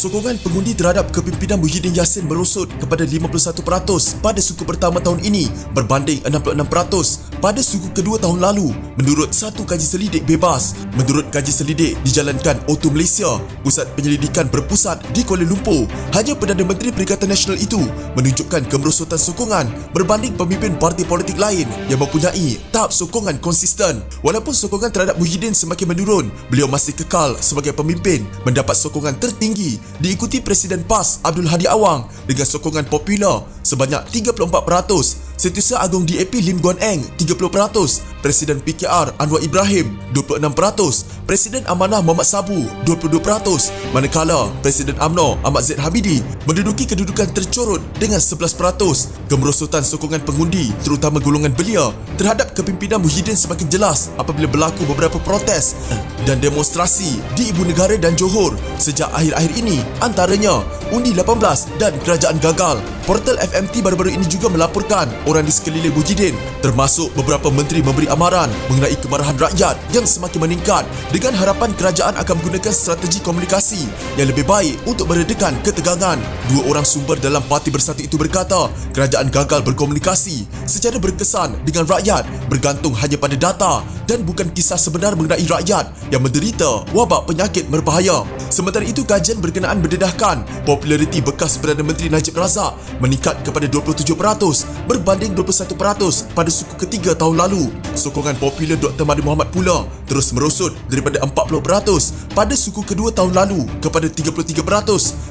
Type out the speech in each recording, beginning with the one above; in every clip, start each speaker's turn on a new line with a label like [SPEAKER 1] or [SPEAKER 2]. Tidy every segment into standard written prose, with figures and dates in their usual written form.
[SPEAKER 1] Sokongan pengundi terhadap kepimpinan Muhyiddin Yassin merosot kepada 51% pada suku pertama tahun ini berbanding 66% pada suku kedua tahun lalu menurut satu kaji selidik bebas. Menurut kaji selidik dijalankan Auto Malaysia, pusat penyelidikan berpusat di Kuala Lumpur, hanya Perdana Menteri Perikatan Nasional itu menunjukkan kemerosotan sokongan berbanding pemimpin parti politik lain yang mempunyai tahap sokongan konsisten. Walaupun sokongan terhadap Muhyiddin semakin menurun, beliau masih kekal sebagai pemimpin mendapat sokongan tertinggi, diikuti Presiden PAS Abdul Hadi Awang dengan sokongan popular sebanyak 34%, Setiausaha Agong DAP Lim Guan Eng 30%, Presiden PKR Anwar Ibrahim 26%, Presiden Amanah Muhammad Sabu 22%, manakala Presiden UMNO Ahmad Zaid Habidi menduduki kedudukan tercorot dengan 11%. Kemerosotan sokongan pengundi terutama golongan belia terhadap kepimpinan Muhyiddin semakin jelas apabila berlaku beberapa protes dan demonstrasi di ibu negara dan Johor sejak akhir-akhir ini, antaranya undi 18 dan kerajaan gagal. Portal FMT baru-baru ini juga melaporkan orang di sekeliling Muhyiddin termasuk beberapa menteri memberi amaran mengenai kemarahan rakyat yang semakin meningkat dengan harapan kerajaan akan menggunakan strategi komunikasi yang lebih baik untuk meredakan ketegangan. Dua orang sumber dalam Parti Bersatu itu berkata kerajaan gagal berkomunikasi secara berkesan dengan rakyat bergantung hanya pada data dan bukan kisah sebenar mengenai rakyat yang menderita wabak penyakit berbahaya. Sementara itu, kajian berkenaan mendedahkan populariti bekas Perdana Menteri Najib Razak meningkat kepada 27% berbanding 21% pada suku ketiga tahun lalu. Sokongan popular Dr. Mahathir Mohamad pula terus merosot daripada 40% pada suku kedua tahun lalu kepada 33%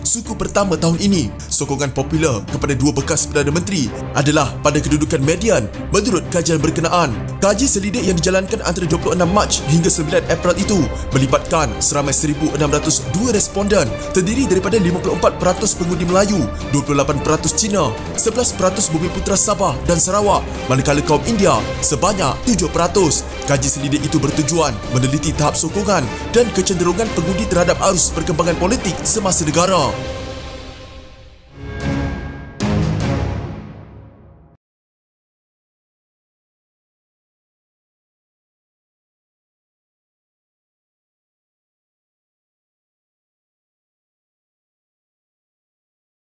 [SPEAKER 1] suku pertama tahun ini. Sokongan popular kepada dua bekas Perdana Menteri adalah pada kedudukan median menurut kajian berkenaan. Kaji selidik yang dijalankan antara 26 Mac hingga 9 April itu melibatkan seramai 1,602 responden terdiri daripada 54% pengundi Melayu, 28% Cina, 11% Bumiputera Sabah dan Sarawak, manakala kaum India sebanyak 7%. Kaji selidik itu bertujuan meneliti tahap sokongan dan kecenderungan pengundi terhadap arus perkembangan politik semasa negara.